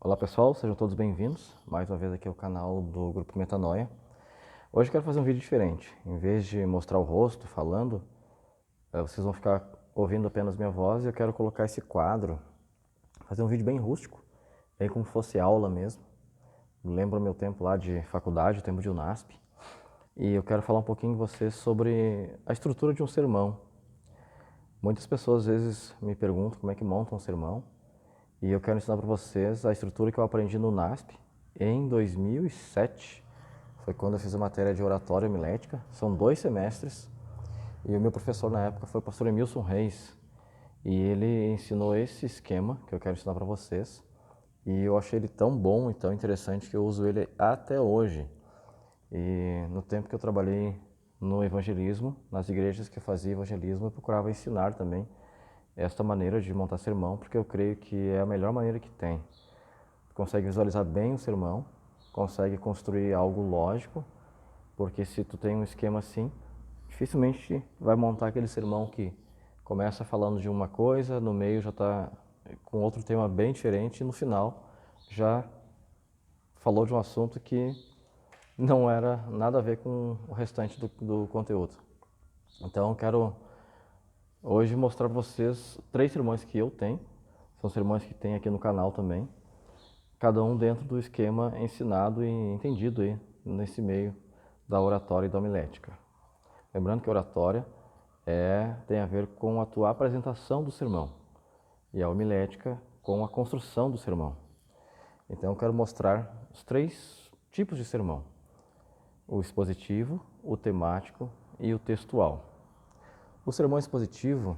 Olá pessoal, sejam todos bem-vindos mais uma vez aqui ao canal do Grupo Metanoia. Hoje eu quero fazer um vídeo diferente. Em vez de mostrar o rosto falando, vocês vão ficar ouvindo apenas minha voz e eu quero colocar esse quadro, fazer um vídeo bem rústico, bem como se fosse aula mesmo. Lembro o meu tempo lá de faculdade, o tempo de UNASP. E eu quero falar um pouquinho com vocês sobre a estrutura de um sermão. Muitas pessoas às vezes me perguntam como é que monta um sermão. E eu quero ensinar para vocês a estrutura que eu aprendi no UNASP em 2007. Foi quando eu fiz a matéria de oratória homilética. São 2 semestres. E o meu professor na época foi o pastor Emilson Reis. E ele ensinou esse esquema que eu quero ensinar para vocês. E eu achei ele tão bom e tão interessante que eu uso ele até hoje. E no tempo que eu trabalhei no evangelismo, nas igrejas que eu fazia evangelismo, eu procurava ensinar também esta maneira de montar sermão, porque eu creio que é a melhor maneira que tem. Consegue visualizar bem o sermão, consegue construir algo lógico, porque se tu tem um esquema assim, dificilmente vai montar aquele sermão que começa falando de uma coisa, no meio já está com outro tema bem diferente e no final já falou de um assunto que não era nada a ver com o restante do conteúdo. Então eu quero hoje mostrar para vocês 3 sermões que eu tenho, são sermões que tem aqui no canal também, cada um dentro do esquema ensinado e entendido aí nesse meio da oratória e da homilética. Lembrando que a oratória tem a ver com a tua apresentação do sermão e a homilética com a construção do sermão. Então eu quero mostrar os 3 tipos de sermão: o expositivo, o temático e o textual. O sermão expositivo,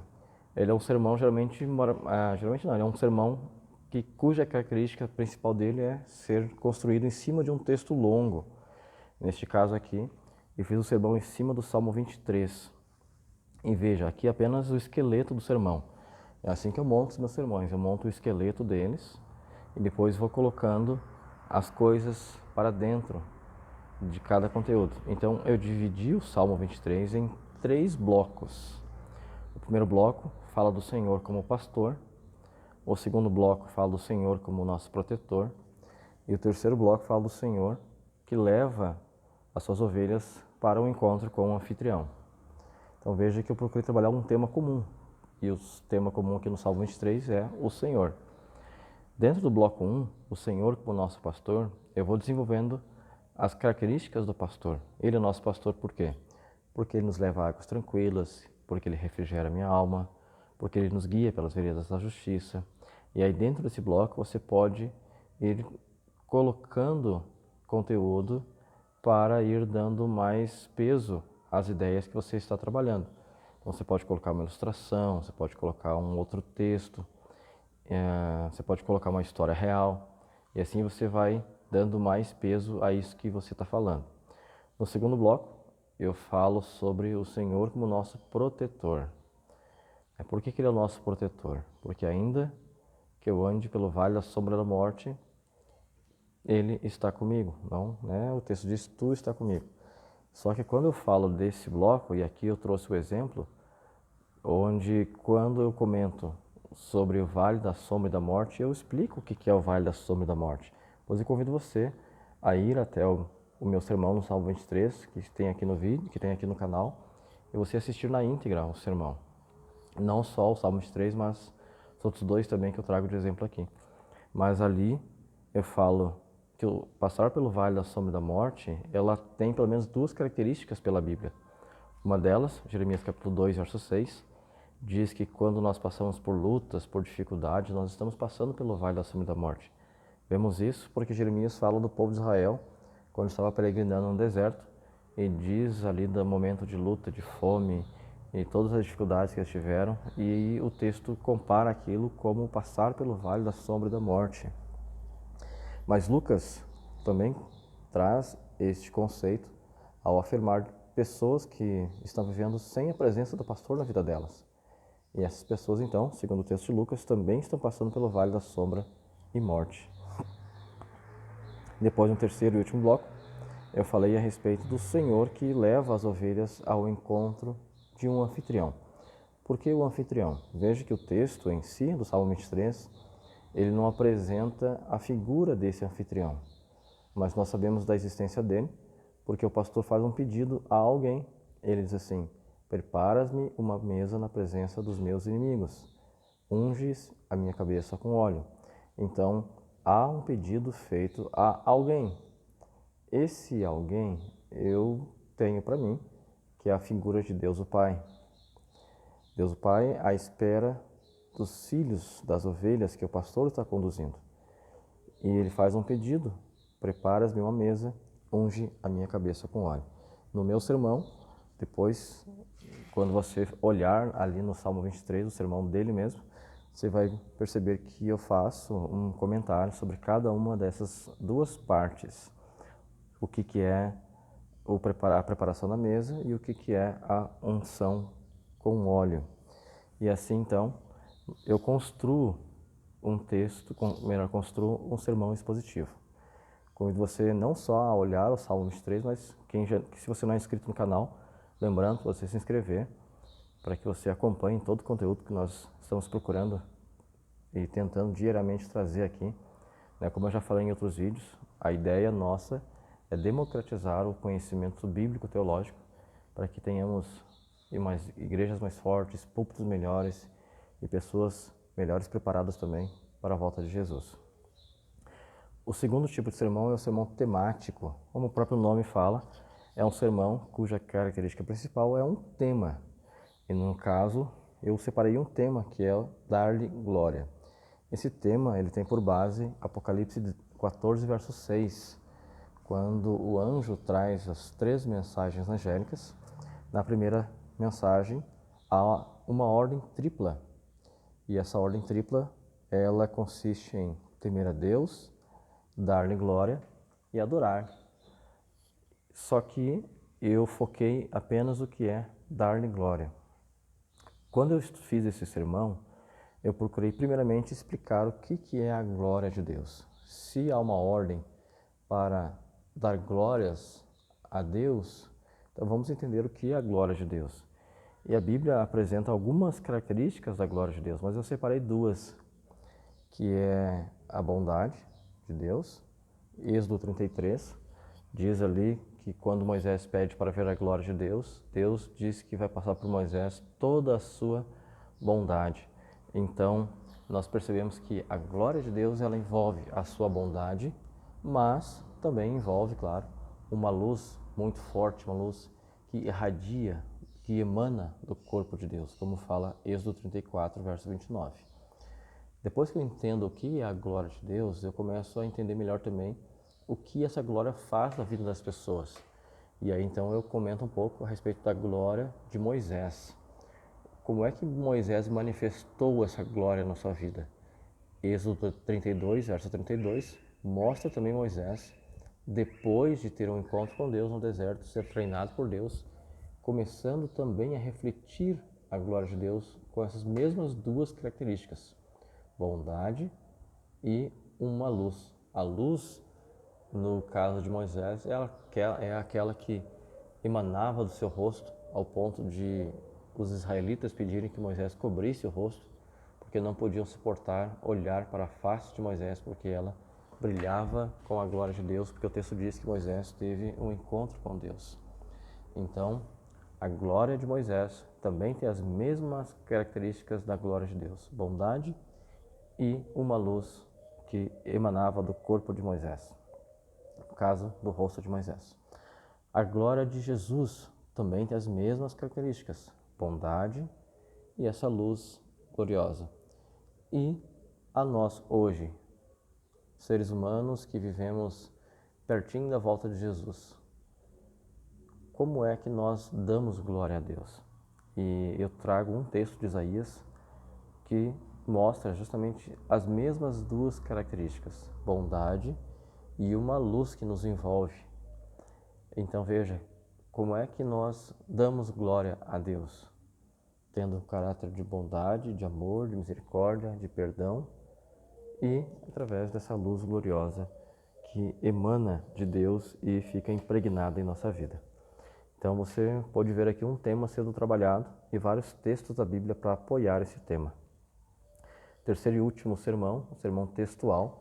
ele é um sermão geralmente não, ele é um sermão cuja característica principal dele é ser construído em cima de um texto longo. Neste caso aqui, eu fiz o sermão em cima do Salmo 23. E veja, aqui apenas o esqueleto do sermão. É assim que eu monto os meus sermões, eu monto o esqueleto deles e depois vou colocando as coisas para dentro de cada conteúdo. Então eu dividi o Salmo 23 em 3 blocos. O primeiro bloco fala do Senhor como pastor, o segundo bloco fala do Senhor como nosso protetor e o terceiro bloco fala do Senhor que leva as suas ovelhas para o encontro com o anfitrião. Então veja que eu procurei trabalhar um tema comum e o tema comum aqui no Salmo 23 é o Senhor. Dentro do bloco 1, o Senhor como nosso pastor, eu vou desenvolvendo as características do pastor. Ele é nosso pastor por quê? Porque ele nos leva a águas tranquilas, porque ele refrigera minha alma, porque ele nos guia pelas veredas da justiça. E aí dentro desse bloco você pode ir colocando conteúdo para ir dando mais peso às ideias que você está trabalhando. Então você pode colocar uma ilustração, você pode colocar um outro texto, você pode colocar uma história real, e assim você vai dando mais peso a isso que você está falando. No segundo bloco, eu falo sobre o Senhor como nosso protetor. Por que ele é o nosso protetor? Porque ainda que eu ande pelo vale da sombra da morte, ele está comigo. Não, né? O texto diz, tu está comigo. Só que quando eu falo desse bloco, e aqui eu trouxe o exemplo, onde quando eu comento sobre o vale da sombra e da morte, eu explico o que é o vale da sombra e da morte. Pois eu convido você a ir até o meu sermão no Salmo 23, que tem aqui no vídeo, que tem aqui no canal, e você assistir na íntegra o sermão. Não só o Salmo 23, mas os outros 2 também que eu trago de exemplo aqui. Mas ali eu falo que o passar pelo vale da sombra e da morte, ela tem pelo menos 2 características pela Bíblia. Uma delas, Jeremias capítulo 2, verso 6, diz que quando nós passamos por lutas, por dificuldades, nós estamos passando pelo vale da sombra e da morte. Vemos isso porque Jeremias fala do povo de Israel, quando estava peregrinando no deserto, e diz ali do momento de luta, de fome, e todas as dificuldades que eles tiveram, e o texto compara aquilo como passar pelo vale da sombra e da morte. Mas Lucas também traz este conceito ao afirmar pessoas que estão vivendo sem a presença do pastor na vida delas. E essas pessoas, então, segundo o texto de Lucas, também estão passando pelo vale da sombra e morte. Depois, no terceiro e último bloco, eu falei a respeito do Senhor que leva as ovelhas ao encontro de um anfitrião. Por que o anfitrião? Veja que o texto em si, do Salmo 23, ele não apresenta a figura desse anfitrião, mas nós sabemos da existência dele, porque o pastor faz um pedido a alguém. Ele diz assim: preparas-me uma mesa na presença dos meus inimigos, unges a minha cabeça com óleo. Então, há um pedido feito a alguém. Esse alguém eu tenho para mim, que é a figura de Deus o Pai. Deus o Pai à espera dos filhos, das ovelhas que o pastor está conduzindo. E ele faz um pedido: preparas-me uma mesa, unge a minha cabeça com óleo. No meu sermão, depois, quando você olhar ali no Salmo 23, o sermão dele mesmo, você vai perceber que eu faço um comentário sobre cada uma dessas duas partes. O que é a preparação da mesa e o que é a unção com óleo. E assim, então, eu construo um texto, construo um sermão expositivo. Convido você não só a olhar o Salmo 23, mas se você não é inscrito no canal, lembrando você se inscrever, para que você acompanhe todo o conteúdo que nós estamos procurando e tentando diariamente trazer aqui. Como eu já falei em outros vídeos, a ideia nossa é democratizar o conhecimento bíblico-teológico para que tenhamos igrejas mais fortes, púlpitos melhores e pessoas melhores preparadas também para a volta de Jesus. O segundo tipo de sermão é o sermão temático. Como o próprio nome fala, é um sermão cuja característica principal é um tema. E no caso, eu separei um tema que é dar-lhe glória. Esse tema ele tem por base Apocalipse 14, verso 6, quando o anjo traz as 3 mensagens angélicas. Na primeira mensagem há uma ordem tripla. E essa ordem tripla, ela consiste em temer a Deus, dar-lhe glória e adorar. Só que eu foquei apenas o que é dar-lhe glória. Quando eu fiz esse sermão, eu procurei primeiramente explicar o que é a glória de Deus. Se há uma ordem para dar glórias a Deus, então vamos entender o que é a glória de Deus. E a Bíblia apresenta algumas características da glória de Deus, mas eu separei 2, que é a bondade de Deus. Êxodo 33 diz ali que quando Moisés pede para ver a glória de Deus, Deus diz que vai passar por Moisés toda a sua bondade. Então, nós percebemos que a glória de Deus ela envolve a sua bondade, mas também envolve, claro, uma luz muito forte, uma luz que irradia, que emana do corpo de Deus, como fala Êxodo 34, verso 29. Depois que eu entendo o que é a glória de Deus, eu começo a entender melhor também o que essa glória faz na vida das pessoas. E aí então eu comento um pouco a respeito da glória de Moisés. Como é que Moisés manifestou essa glória na sua vida? Êxodo 32, verso 32, mostra também Moisés, depois de ter um encontro com Deus no deserto, ser treinado por Deus, começando também a refletir a glória de Deus com essas mesmas 2 características: bondade e uma luz. A luz, no caso de Moisés, é aquela que emanava do seu rosto, ao ponto de os israelitas pedirem que Moisés cobrisse o rosto, porque não podiam suportar olhar para a face de Moisés, porque ela brilhava com a glória de Deus, porque o texto diz que Moisés teve um encontro com Deus. Então, a glória de Moisés também tem as mesmas características da glória de Deus: bondade e uma luz que emanava do corpo de Moisés, no caso do rosto de Moisés. A glória de Jesus também tem as mesmas características: bondade e essa luz gloriosa. E a nós hoje, seres humanos que vivemos pertinho da volta de Jesus, como é que nós damos glória a Deus? E eu trago um texto de Isaías que mostra justamente as mesmas 2 características: bondade e uma luz que nos envolve. Então veja, como é que nós damos glória a Deus? Tendo um caráter de bondade, de amor, de misericórdia, de perdão e através dessa luz gloriosa que emana de Deus e fica impregnada em nossa vida. Então você pode ver aqui um tema sendo trabalhado e vários textos da Bíblia para apoiar esse tema. terceiro e último sermão, o sermão textual,